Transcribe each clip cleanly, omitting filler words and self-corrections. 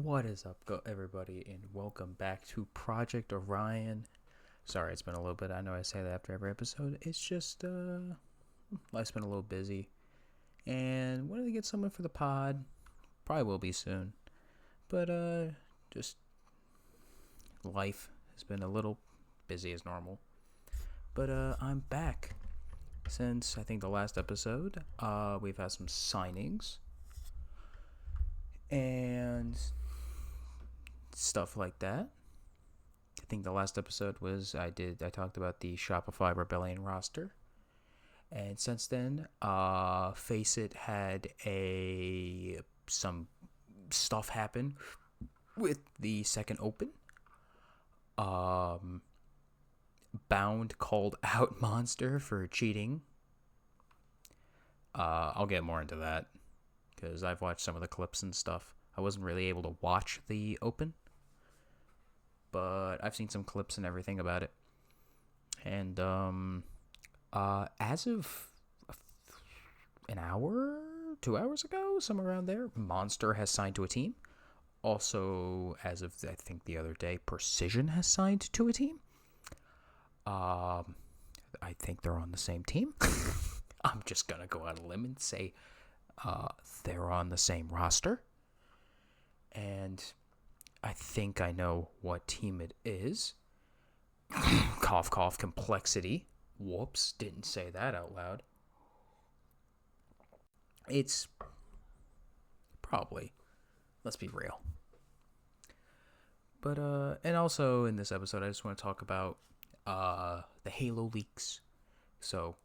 What is up, everybody, and welcome back to Project Orion. Sorry, it's been a little bit. I know I say that after every episode. It's just, life's been a little busy, and wanted to get someone for the pod. Probably will be soon, but just life has been a little busy as normal. But I'm back since I think the last episode. We've had some signings and stuff like that. I think the last episode was I talked about the Shopify Rebellion roster. And since then, Faceit had some stuff happen with the second open. Bound called out Monster for cheating. I'll get more into that because I've watched some of the clips and stuff. I wasn't really able to watch the open, but I've seen some clips and everything about it. And as of an hour, 2 hours ago, somewhere around there, Monster has signed to a team. Also, as of I think the other day, Precision has signed to a team. I think they're on the same team. I'm just gonna go out on a limb and say they're on the same roster. And I think I know what team it is. Cough, cough, complexity. Whoops, didn't say that out loud. It's probably, let's be real. But, and also in this episode, I just want to talk about the Halo leaks. So,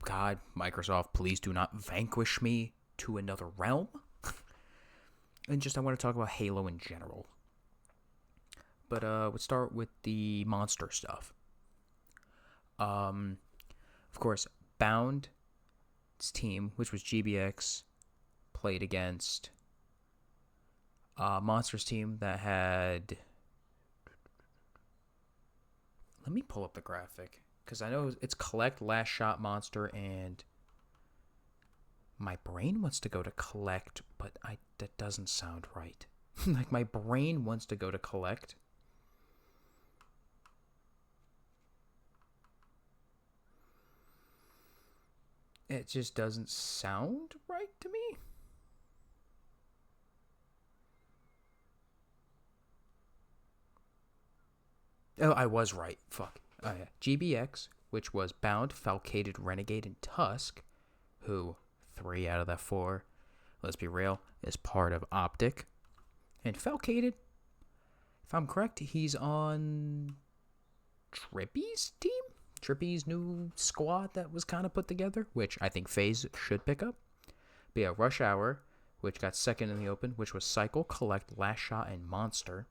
God, Microsoft, please do not vanquish me to another realm. And just I want to talk about Halo in general. But we'll start with the Monster stuff. Of course, Bound's team, which was GBX, played against Monster's team that had... Let me pull up the graphic, because I know it's Collect, Last Shot, Monster, and... My brain wants to go to Collect, but that doesn't sound right. Like, my brain wants to go to Collect. It just doesn't sound right to me. Oh, I was right. Fuck. Oh, yeah. GBX, which was Bound, Falcated, Renegade, and Tusk, who... 3 out of that 4, let's be real, is part of Optic. And Falcated, if I'm correct, he's on Trippy's team? Trippy's new squad that was kind of put together, which I think FaZe should pick up. But yeah, Rush Hour, which got second in the open, which was Cycle, Collect, Last Shot, and Monster.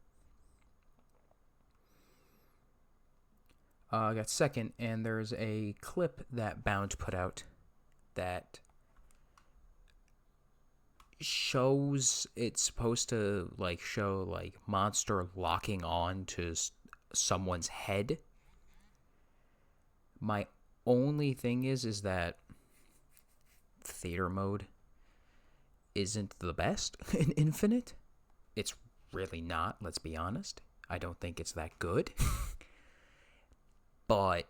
Got second, and there's a clip that Bound put out that... shows it's supposed to show Monster locking on to someone's head. My only thing is that theater mode isn't the best in Infinite. It's really not, let's be honest. I don't think it's that good. But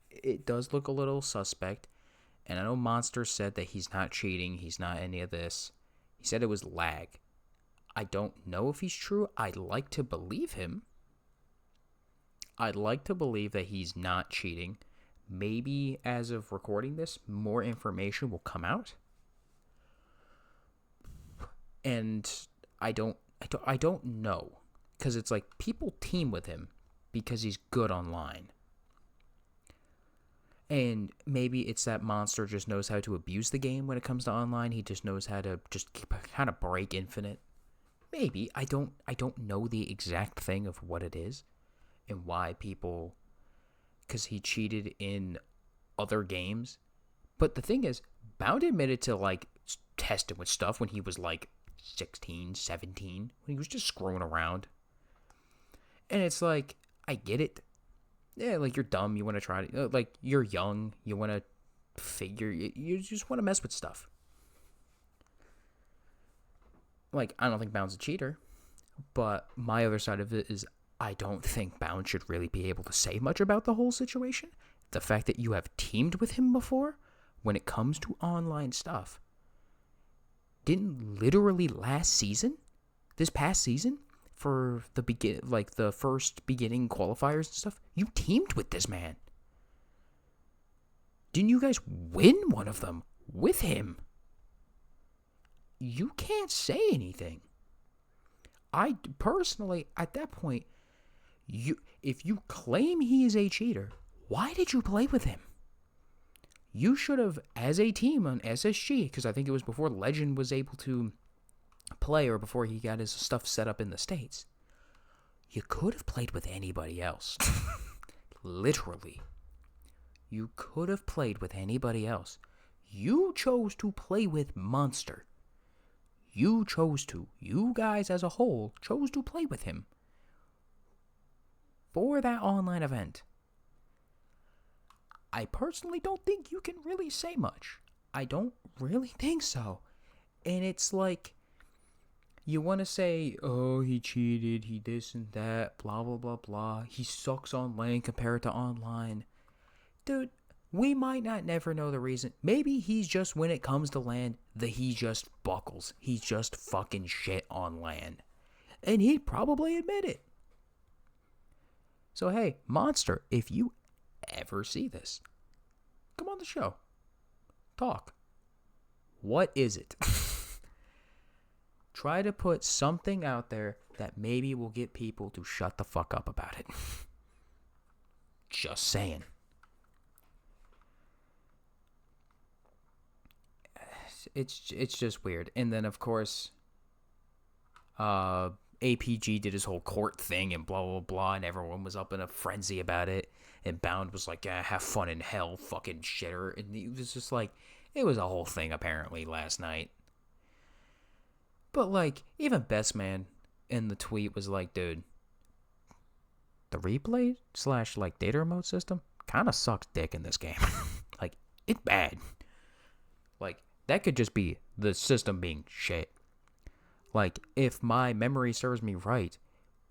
it does look a little suspect. And I know Monster said that he's not cheating. He's not any of this. He said it was lag. I don't know if he's true. I'd like to believe him. I'd like to believe that he's not cheating. Maybe as of recording this, more information will come out. And I don't know. Because it's like people team with him because he's good online. And maybe it's that Monster just knows how to abuse the game when it comes to online. He just knows how to just kind of break Infinite. Maybe. I don't know the exact thing of what it is and why people... Because he cheated in other games. But the thing is, Bound admitted to, testing with stuff when he was, 16, 17. When he was just screwing around. And it's like, I get it. Yeah, you're dumb, you want to try to, you're young, you want to figure, you just want to mess with stuff. Like, I don't think Bound's a cheater, but my other side of it is I don't think Bound should really be able to say much about the whole situation. The fact that you have teamed with him before, when it comes to online stuff, didn't literally last season, this past season, for the first beginning qualifiers and stuff, you teamed with this man. Didn't you guys win one of them with him? You can't say anything. I personally, at that point, if you claim he is a cheater, why did you play with him? You should have, as a team on SSG, because I think it was before Legend was able to play or before he got his stuff set up in the States, you could have played with anybody else. Literally. You could have played with anybody else. You chose to play with Monster. You guys as a whole chose to play with him for that online event. I personally don't think you can really say much. I don't really think so. And it's like, you want to say, oh, he cheated, he this and that, blah, blah, blah, blah. He sucks on lane compared to online. Dude, we might not never know the reason. Maybe he's just, when it comes to land, he just buckles. He's just fucking shit on land. And he'd probably admit it. So hey, Monster, if you ever see this, come on the show. Talk. What is it? Try to put something out there that maybe will get people to shut the fuck up about it. Just saying. It's just weird. And then, of course, APG did his whole court thing and blah, blah, blah, and everyone was up in a frenzy about it. And Bound was like, have fun in hell, fucking shitter. And it was just like, it was a whole thing, apparently, last night. But, like, even Best Man in the tweet was like, dude, the replay / like, data remote system kind of sucks dick in this game. Like, it's bad. Like, that could just be the system being shit. Like, if my memory serves me right,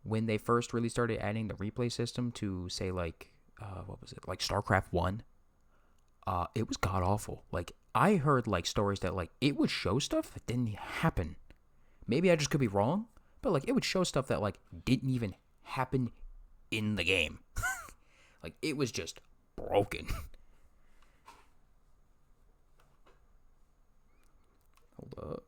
when they first really started adding the replay system to, say, like, what was it? Like, StarCraft 1, it was god-awful. Like, I heard, like, stories that, like, it would show stuff that didn't happen. Maybe I just could be wrong, but, like, it would show stuff that, like, didn't even happen in the game. Like, it was just broken. Hold up.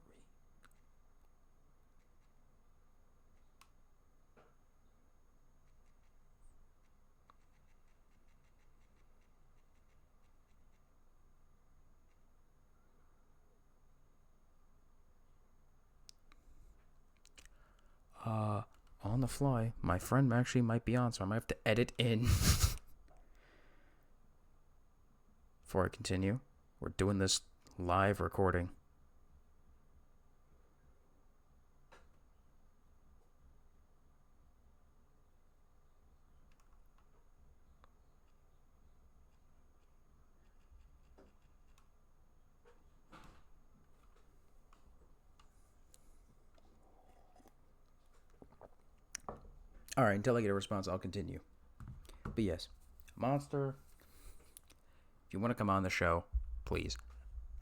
On the fly, my friend actually might be on, so I might have to edit in. Before I continue, we're doing this live recording. Alright, until I get a response, I'll continue. But yes, Monster, if you want to come on the show, please.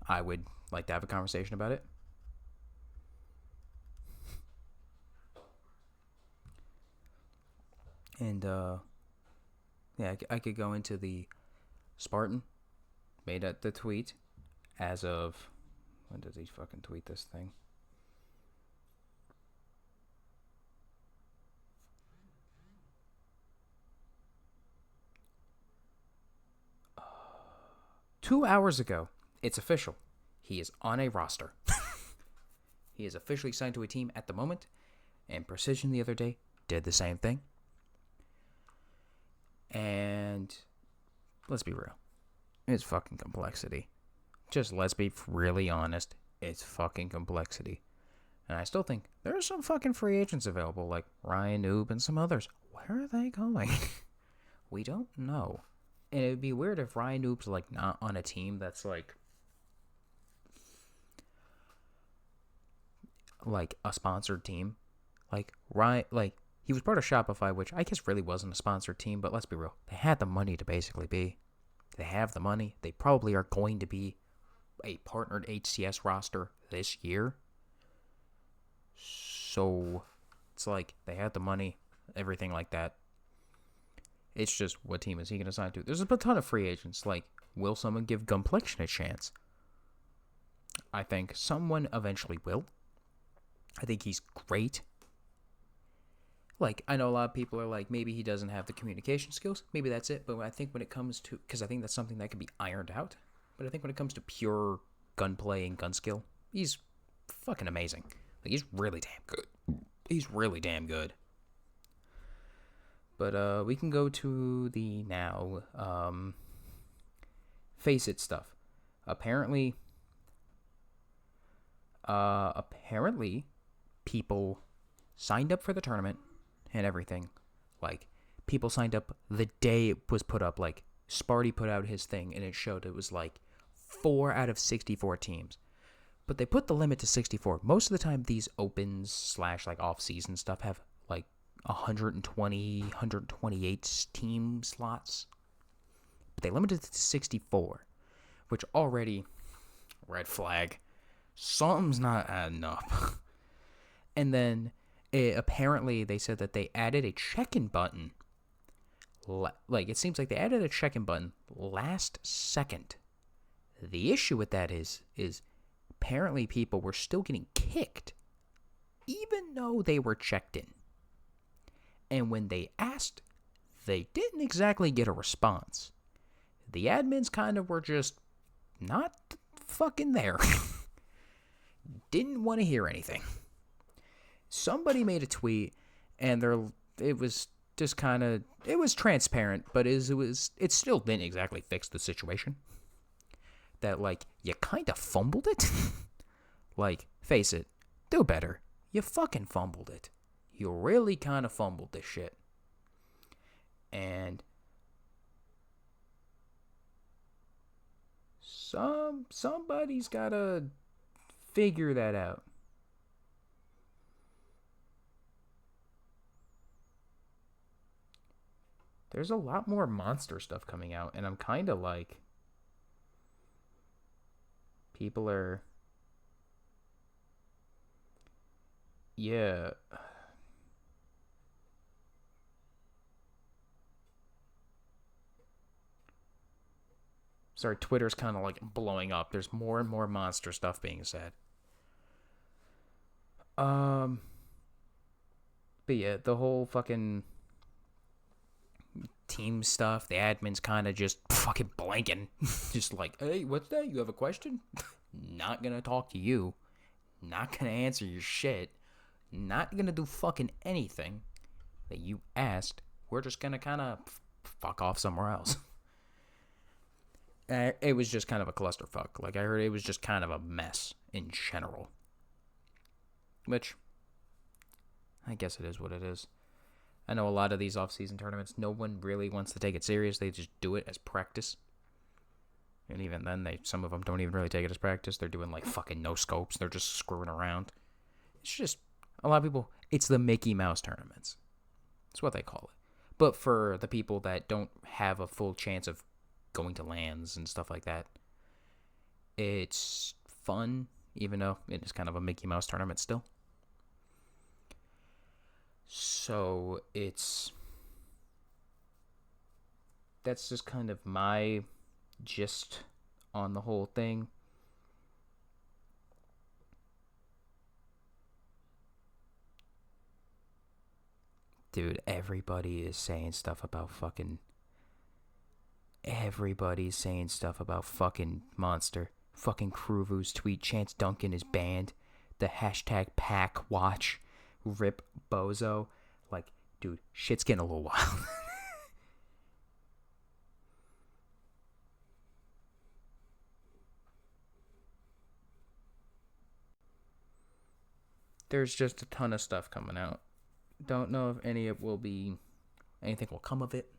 I would like to have a conversation about it. And, yeah, I could go into the Spartan made at the tweet as of, when does he fucking tweet this thing? Two hours ago, it's official. He is on a roster. He is officially signed to a team at the moment, and Precision the other day did the same thing. And let's be real. It's fucking complexity. Just let's be really honest. It's fucking complexity. And I still think there are some fucking free agents available, like Ryan Noob and some others. Where are they going? We don't know. And it would be weird if Ryan Noob's, like, not on a team that's, like, like a sponsored team. Like right, like he was part of Shopify, which I guess really wasn't a sponsored team, but let's be real, they had the money to basically be. They have the money. They probably are going to be a partnered HCS roster this year. So it's like they had the money, everything like that. It's just what team is he going to sign to? There's a ton of free agents. Like, will someone give Gumplexion a chance? I think someone eventually will. I think he's great. Like, I know a lot of people are like, maybe he doesn't have the communication skills. Maybe that's it. But I think when it comes to, because I think that's something that can be ironed out. But I think when it comes to pure gunplay and gun skill, he's fucking amazing. Like, he's really damn good. He's really damn good. But we can go to the now Face It stuff. Apparently people signed up for the tournament and everything. Like, people signed up the day it was put up. Like, Sparty put out his thing and it showed it was like 4 out of 64 teams. But they put the limit to 64. Most of the time these opens / like off-season stuff have like 120, 128 team slots. But they limited it to 64, which already, red flag. Something's not adding up. And then apparently they said that they added a check-in button. Like, it seems like they added a check-in button last second. The issue with that is apparently people were still getting kicked, even though they were checked in. And when they asked, they didn't exactly get a response. The admins kind of were just not fucking there. Didn't want to hear anything. Somebody made a tweet, and it was just kind of, it was transparent, but it still didn't exactly fix the situation. That, like, you kind of fumbled it. Like, face it, do better. You fucking fumbled it. You really kind of fumbled this shit. And somebody's got to figure that out. There's a lot more monster stuff coming out, and I'm kind of like, people are, yeah. Sorry, Twitter's kind of like blowing up. There's more and more monster stuff being said. But yeah, the whole fucking team stuff, the admin's kind of just fucking blanking. Just like, hey, what's that? You have a question? Not gonna talk to you. Not gonna answer your shit. Not gonna do fucking anything that you asked. We're just gonna kind of fuck off somewhere else. It was just kind of a clusterfuck. Like, I heard it was just kind of a mess in general. Which, I guess it is what it is. I know a lot of these off-season tournaments, no one really wants to take it serious. They just do it as practice. And even then, some of them don't even really take it as practice. They're doing, like, fucking no-scopes. They're just screwing around. It's just, a lot of people, it's the Mickey Mouse tournaments. That's what they call it. But for the people that don't have a full chance of going to lands and stuff like that, it's fun, even though it is kind of a Mickey Mouse tournament still. So that's just kind of my gist on the whole thing. Dude, everybody's saying stuff about fucking Monster. Fucking Kruvu's tweet, Chance Duncan is banned. The hashtag pack watch. Rip Bozo. Like, dude, shit's getting a little wild. There's just a ton of stuff coming out. Don't know if anything will come of it.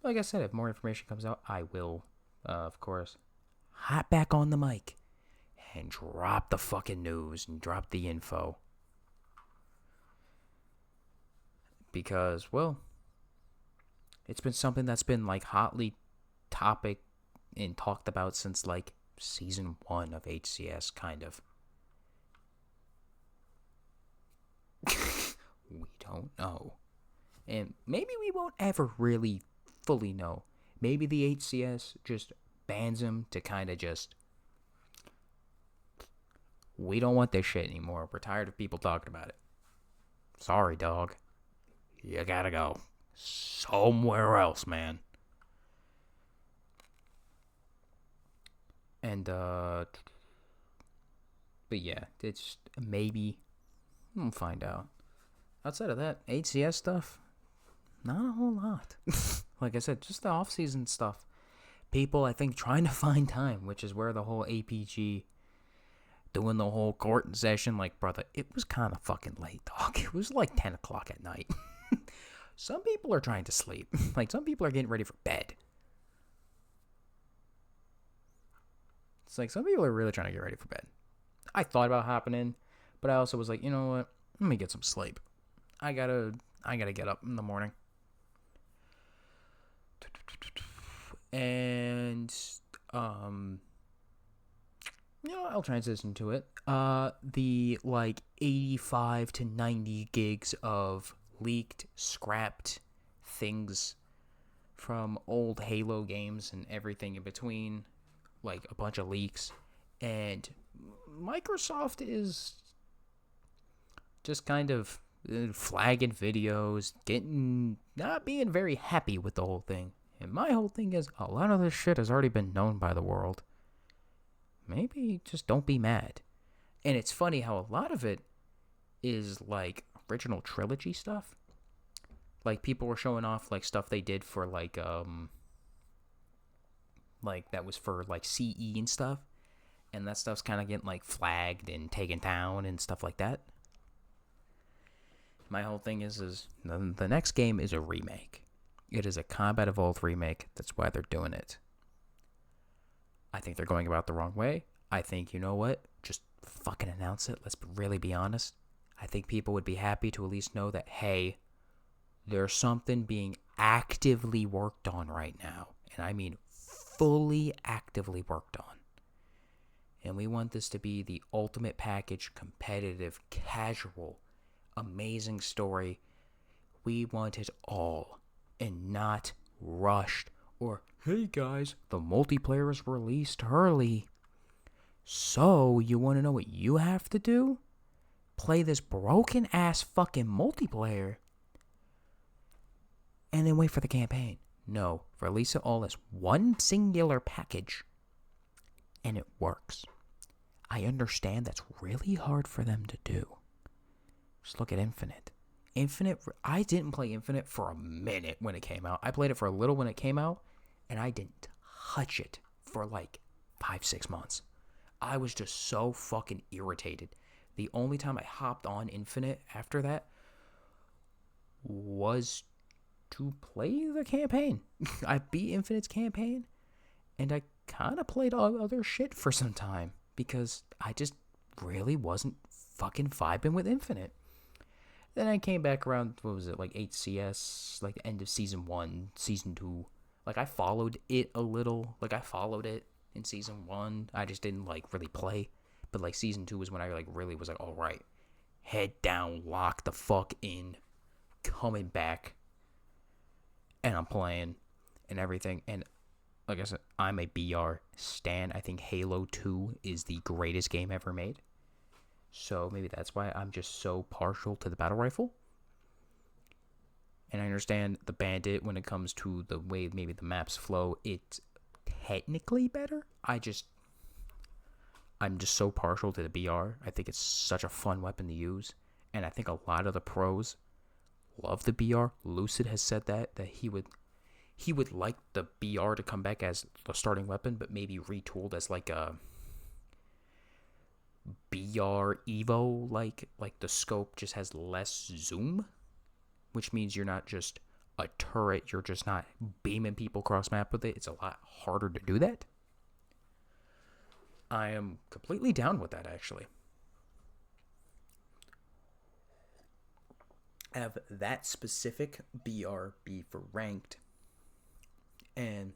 Like I said, if more information comes out, I will, of course, hop back on the mic. and drop the fucking news and drop the info. Because, well, it's been something that's been like hotly topic and talked about since like season 1 of HCS, kind of. We don't know. And maybe we won't ever really fully know. Maybe the HCS just bans him to kind of just, we don't want this shit anymore. We're tired of people talking about it. Sorry, dog. You gotta go somewhere else, man. And, but yeah, it's maybe, we'll find out. Outside of that, HCS stuff, not a whole lot. Like I said, just the off-season stuff. People, I think, trying to find time, which is where the whole APG doing the whole court session, like, brother, it was kind of fucking late, dog. It was like 10 o'clock at night. Some people are trying to sleep. Like, some people are getting ready for bed. It's like, some people are really trying to get ready for bed. I thought about hopping in, but I also was like, you know what? Let me get some sleep. I gotta get up in the morning. And, I'll transition to it. The, like, 85 to 90 gigs of leaked, scrapped things from old Halo games and everything in between, like, a bunch of leaks. And Microsoft is just kind of flagging videos, not being very happy with the whole thing. And my whole thing is, a lot of this shit has already been known by the world. Maybe just don't be mad. And it's funny how a lot of it is like original trilogy stuff. Like, people were showing off like stuff they did for like that was for like CE and stuff. And that stuff's kind of getting like flagged and taken down and stuff like that. My whole thing is the next game is a remake. It is a Combat Evolved remake. That's why they're doing it. I think they're going about the wrong way. I think, you know what? Just fucking announce it. Let's really be honest. I think people would be happy to at least know that, hey, there's something being actively worked on right now. And I mean fully actively worked on. And we want this to be the ultimate package, competitive, casual, amazing story. We want it all and not rushed or, hey guys, the multiplayer is released early. So, you want to know what you have to do? Play this broken ass fucking multiplayer and then wait for the campaign. No, release it all as one singular package and it works. I understand that's really hard for them to do. Just look at Infinite. I didn't play Infinite for a minute when it came out. I played it for a little when it came out, and I didn't touch it for like 5-6 months. I was just so fucking irritated. The only time I hopped on Infinite after that was to play the campaign. I beat Infinite's campaign, and I kind of played all other shit for some time because I just really wasn't fucking vibing with Infinite. Then I came back around, what was it, like HCS, like the end of Season 1, Season 2. Like, I followed it a little. Like, I followed it in Season 1. I just didn't, like, really play. But, like, Season 2 was when I, like, really was like, all right, head down, lock the fuck in, coming back. And I'm playing and everything. And, like I said, I'm a BR stan. I think Halo 2 is the greatest game ever made. So maybe that's why I'm just so partial to the battle rifle. And I understand the bandit when it comes to the way maybe the maps flow. It's technically better. I'm just so partial to the BR. I think it's such a fun weapon to use. And I think a lot of the pros love the BR. Lucid has said that he would like the BR to come back as the starting weapon, but maybe retooled as like a BR Evo, like the scope just has less zoom, which means you're not just a turret, you're just not beaming people cross map with it. It's a lot harder to do that. I am completely down with that, actually. Have that specific BRB for ranked, and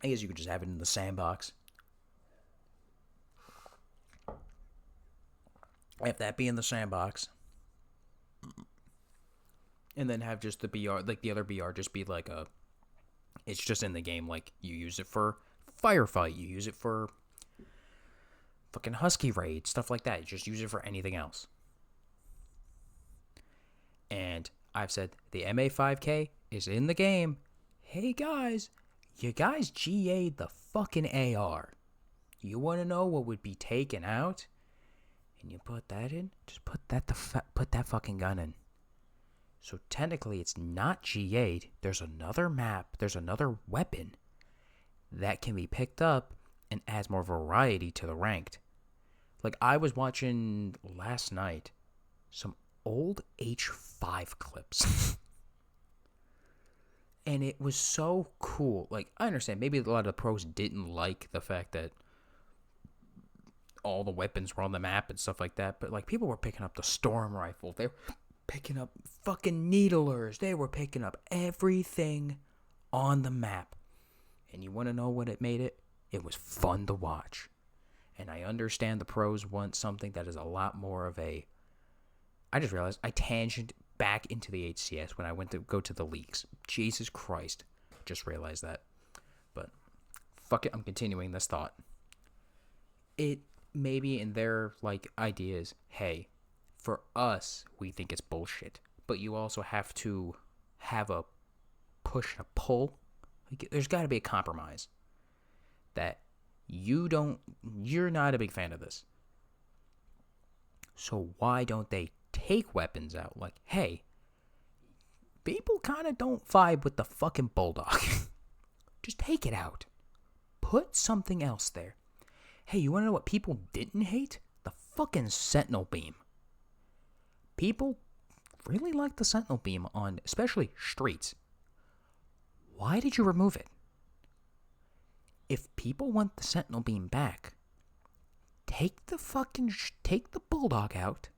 I guess you could just have it in the sandbox. Have that be in the sandbox, and then have just the BR, like the other BR, just be like a. It's just in the game. Like you use it for firefight, you use it for fucking husky raid, stuff like that. You just use it for anything else. And I've said the MA5K is in the game. Hey guys, you guys GA'd the fucking AR. You want to know what would be taken out? And you put that in? Just put that fucking gun in. So technically it's not GA'd. There's another map, there's another weapon that can be picked up and adds more variety to the ranked. Like I was watching last night some old H5 clips. And it was so cool. Like, I understand, maybe a lot of the pros didn't like the fact that all the weapons were on the map and stuff like that, but, like, people were picking up the storm rifle. They were picking up fucking needlers. They were picking up everything on the map. And you want to know what it made it? It was fun to watch. And I understand the pros want something that is a lot more of a... I just realized I tangent back into the HCS when I went to go to the leagues. Jesus Christ. Just realized that. But fuck it, I'm continuing this thought. It maybe in their like ideas, hey, for us, we think it's bullshit. But you also have to have a push and a pull. Like, there's got to be a compromise. That you're not a big fan of this. So why don't they take weapons out? Like, hey, people kind of don't vibe with the fucking bulldog. Just take it out. Put something else there. Hey, you want to know what people didn't hate? The fucking sentinel beam. People really like the sentinel beam on especially streets. Why did you remove it? If people want the sentinel beam back, take the bulldog out.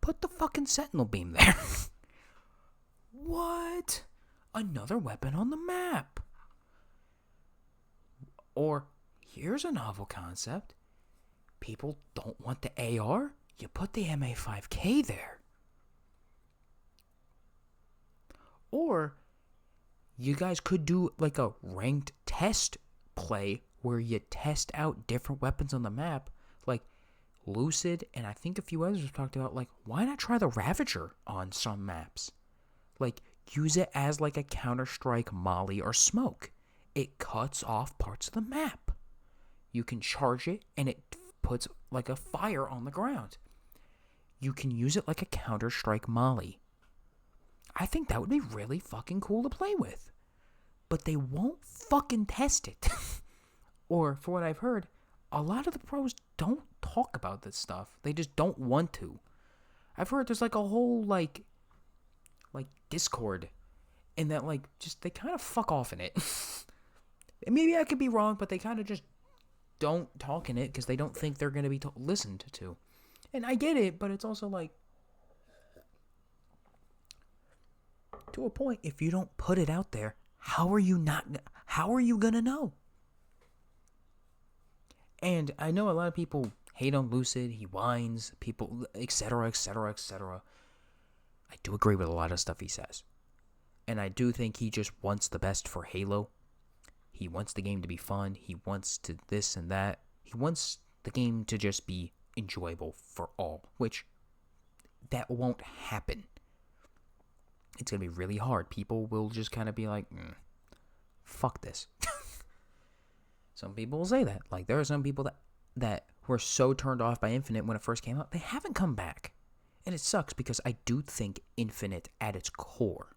Put the fucking sentinel beam there. What? Another weapon on the map. Or, here's a novel concept. People don't want the AR? You put the MA5K there. Or, you guys could do like a ranked test play where you test out different weapons on the map. Like, Lucid, and I think a few others have talked about, like, why not try the Ravager on some maps? Like, use it as, like, a Counter-Strike molly or smoke. It cuts off parts of the map. You can charge it, and it puts, like, a fire on the ground. You can use it like a Counter-Strike molly. I think that would be really fucking cool to play with. But they won't fucking test it. Or, for what I've heard, a lot of the pros don't talk about this stuff. They just don't want to. I've heard there's like a whole like Discord, and that like just they kind of fuck off in it. And maybe I could be wrong, but they kind of just don't talk in it because they don't think they're gonna be listened to. And I get it, but it's also like to a point. If you don't put it out there, how are you gonna know? And I know a lot of people hate on Lucid, he whines, people, etc., etc., etc. I do agree with a lot of stuff he says. And I do think he just wants the best for Halo. He wants the game to be fun. He wants to this and that. He wants the game to just be enjoyable for all, which that won't happen. It's going to be really hard. People will just kind of be like, fuck this. Some people will say that. Like, there are some people that were so turned off by Infinite when it first came out, they haven't come back. And it sucks because I do think Infinite at its core,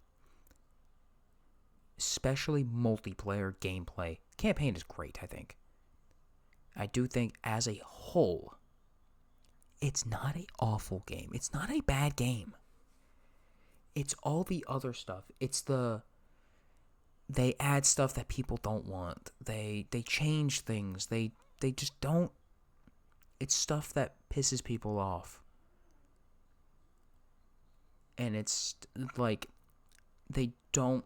especially multiplayer gameplay, campaign is great, I think. I do think as a whole, it's not an awful game. It's not a bad game. It's all the other stuff. It's they add stuff that people don't want. They change things. They just don't It's stuff that pisses people off. And it's like they don't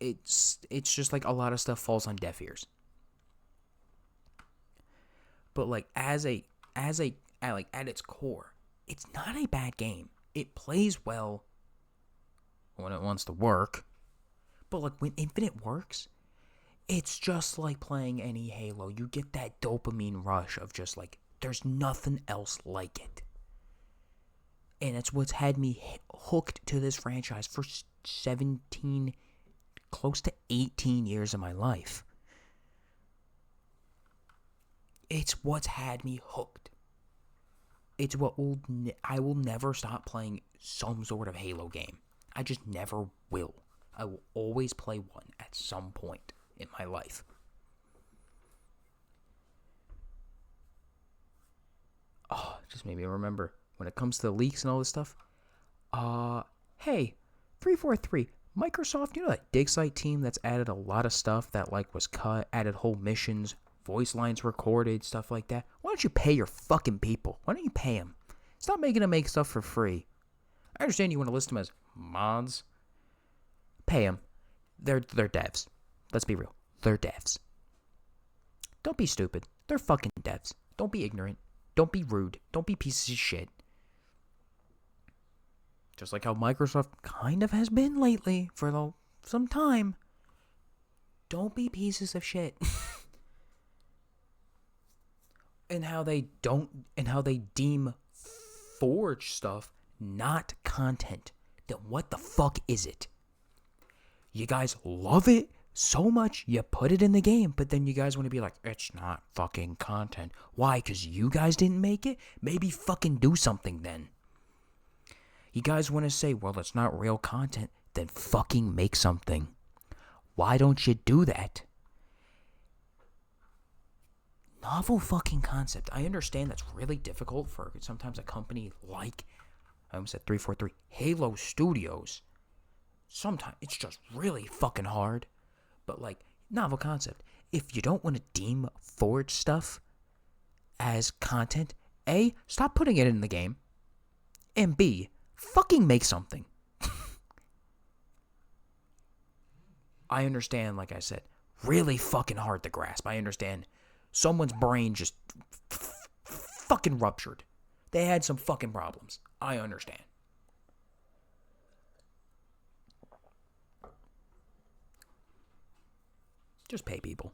it's just like a lot of stuff falls on deaf ears. But like at its core, it's not a bad game. It plays well when it wants to work. But like when Infinite works, it's just like playing any Halo. You get that dopamine rush of just like there's nothing else like it. And it's what's had me hooked to this franchise for 17, close to 18 years of my life. It's what's had me hooked. It's what I will never stop playing some sort of Halo game. I just never will. I will always play one at some point in my life. Oh, just made me remember. When it comes to the leaks and all this stuff, hey, 343, Microsoft, you know that dig site team that's added a lot of stuff that like was cut, added whole missions, voice lines recorded, stuff like that? Why don't you pay your fucking people? Why don't you pay them? Stop making them make stuff for free. I understand you want to list them as mods. Pay them. They're devs. Let's be real. They're devs. Don't be stupid. They're fucking devs. Don't be ignorant. Don't be rude. Don't be pieces of shit. Just like how Microsoft kind of has been lately for some time. Don't be pieces of shit. and how they deem Forge stuff not content. Then what the fuck is it? You guys love it so much, you put it in the game, but then you guys want to be like, it's not fucking content. Why? Because you guys didn't make it? Maybe fucking do something then. You guys want to say, well, it's not real content, then fucking make something. Why don't you do that? Novel fucking concept. I understand that's really difficult for sometimes a company like, I almost said 343, Halo Studios. Sometimes it's just really fucking hard. But like, novel concept. If you don't want to deem Forge stuff as content, A, stop putting it in the game. And B, fucking make something. I understand, like I said, really fucking hard to grasp. I understand someone's brain just fucking ruptured. They had some fucking problems. I understand. Just pay people.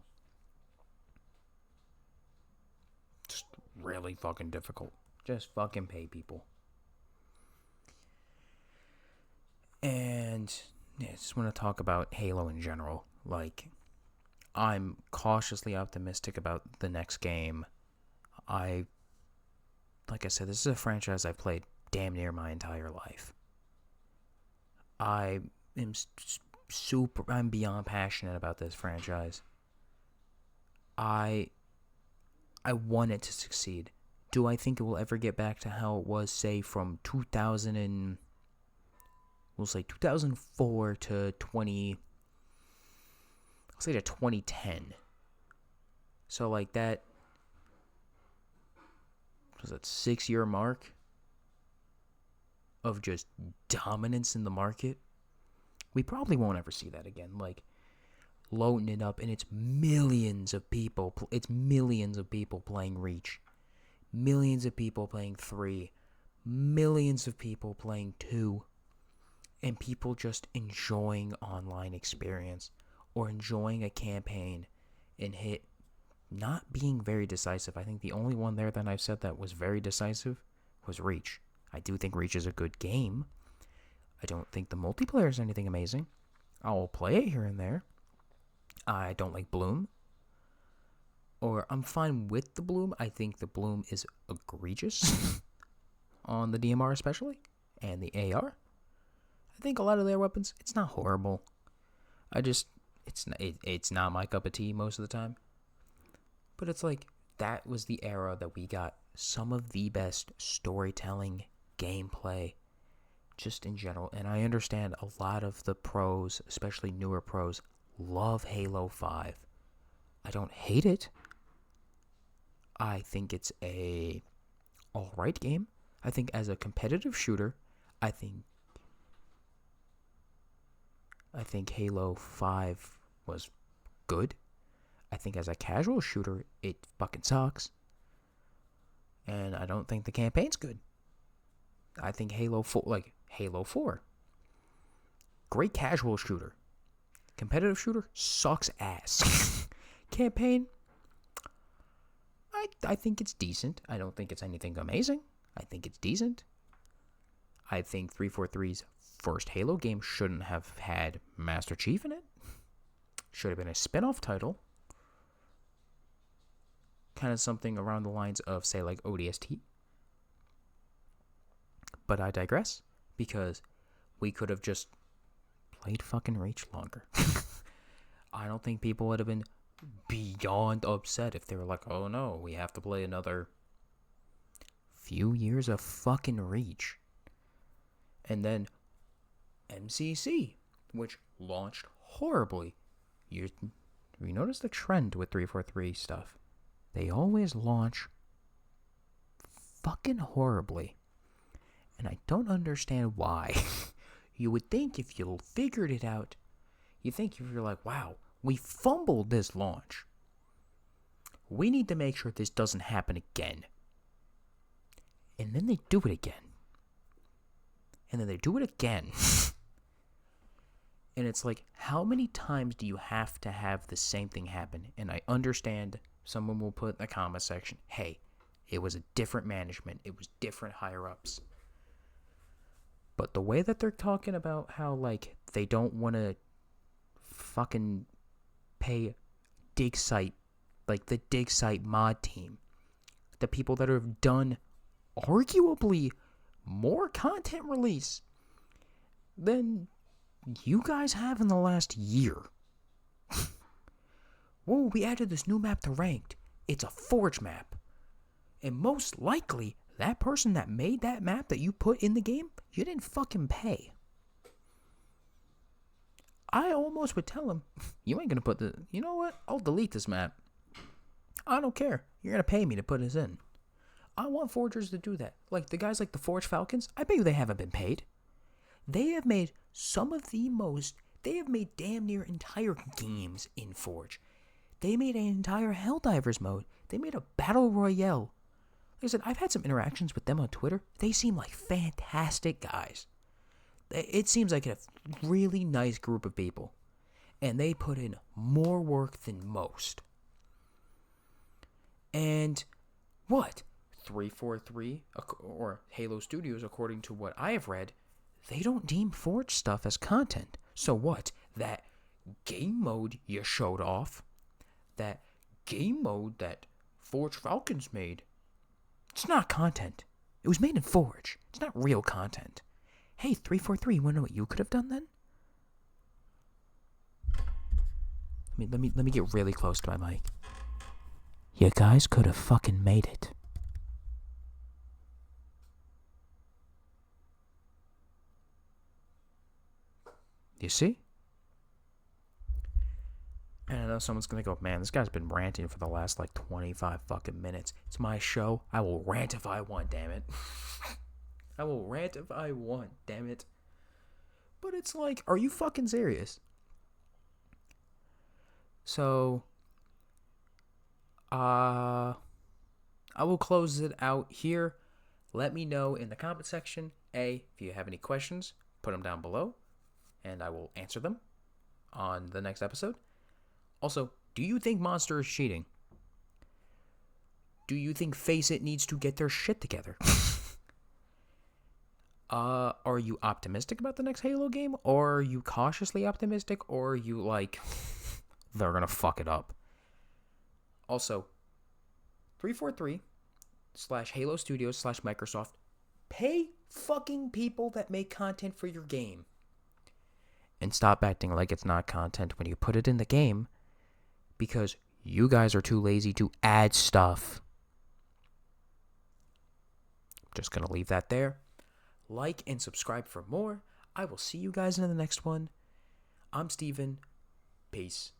Just really fucking difficult. Just fucking pay people. And yeah, I just want to talk about Halo in general. Like, I'm cautiously optimistic about the next game. Like I said, this is a franchise I've played damn near my entire life. I'm beyond passionate about this franchise. I want it to succeed. Do I think it will ever get back to how it was, say, from 2004 to 2010. So like that was that 6-year mark of just dominance in the market. We probably won't ever see that again. Like, loading it up, and it's millions of people playing Reach, millions of people playing 3, millions of people playing 2, and people just enjoying online experience or enjoying a campaign and hit not being very decisive. I think the only one there that I've said that was very decisive was Reach. I do think Reach is a good game. I don't think the multiplayer is anything amazing. I'll play it here and there. I don't like Bloom. Or I'm fine with the Bloom. I think the Bloom is egregious on the DMR especially, and the AR. I think a lot of their weapons, it's not horrible. It's not my cup of tea most of the time. But it's like, that was the era that we got some of the best storytelling, gameplay, just in general. And I understand a lot of the pros, especially newer pros, love Halo 5. I don't hate it. I think it's a alright game. I think as a competitive shooter, I think Halo 5 was good. I think as a casual shooter, it fucking sucks. And I don't think the campaign's good. I think Halo 4, great casual shooter. Competitive shooter sucks ass. Campaign, I think it's decent. I don't think it's anything amazing. I think it's decent. I think 343's first Halo game shouldn't have had Master Chief in it. Should have been a spin-off title. Kind of something around the lines of, say, like ODST. But I digress, because we could have just played fucking Reach longer. I don't think people would have been beyond upset if they were like, oh no, we have to play another few years of fucking Reach. And then MCC, which launched horribly. You notice the trend with 343 stuff. They always launch fucking horribly. And I don't understand why. You would think if you figured it out, you think if you're like, wow, we fumbled this launch. We need to make sure this doesn't happen again. And then they do it again. And then they do it again. And it's like, how many times do you have to have the same thing happen? And I understand someone will put in the comment section, hey, it was a different management. It was different higher-ups. But the way that they're talking about how, like, they don't want to fucking pay dig site, like the dig site mod team, the people that have done arguably more content release than you guys have in the last year. Whoa, we added this new map to Ranked. It's a Forge map. And most likely, that person that made that map that you put in the game, you didn't fucking pay. I almost would tell him, you ain't gonna put you know what? I'll delete this map. I don't care. You're gonna pay me to put this in. I want forgers to do that. Like the guys like the Forge Falcons, I bet you they haven't been paid. They have made they have made damn near entire games in Forge. They made an entire Helldivers mode. They made a Battle Royale. Like I said, I've had some interactions with them on Twitter. They seem like fantastic guys. It seems like a really nice group of people. And they put in more work than most. And what? 343 or Halo Studios, according to what I have read, they don't deem Forge stuff as content. So what? That game mode you showed off, that game mode that Forge Falcons made, it's not content. It was made in Forge. It's not real content. Hey, 343, you want to know what you could have done then? Let me get really close to my mic. You guys could have fucking made it. You see? And I know someone's going to go, man, this guy's been ranting for the last, 25 fucking minutes. It's my show. I will rant if I want, damn it. I will rant if I want, damn it. But it's like, are you fucking serious? So, I will close it out here. Let me know in the comment section, if you have any questions, put them down below, and I will answer them on the next episode. Also, do you think Monster is cheating? Do you think Face It needs to get their shit together? Are you optimistic about the next Halo game? Or are you cautiously optimistic? Or are you like, they're gonna fuck it up? Also, 343/Halo Studios/Microsoft, pay fucking people that make content for your game. And stop acting like it's not content when you put it in the game, because you guys are too lazy to add stuff. I'm just gonna leave that there. Like and subscribe for more. I will see you guys in the next one. I'm Steven. Peace.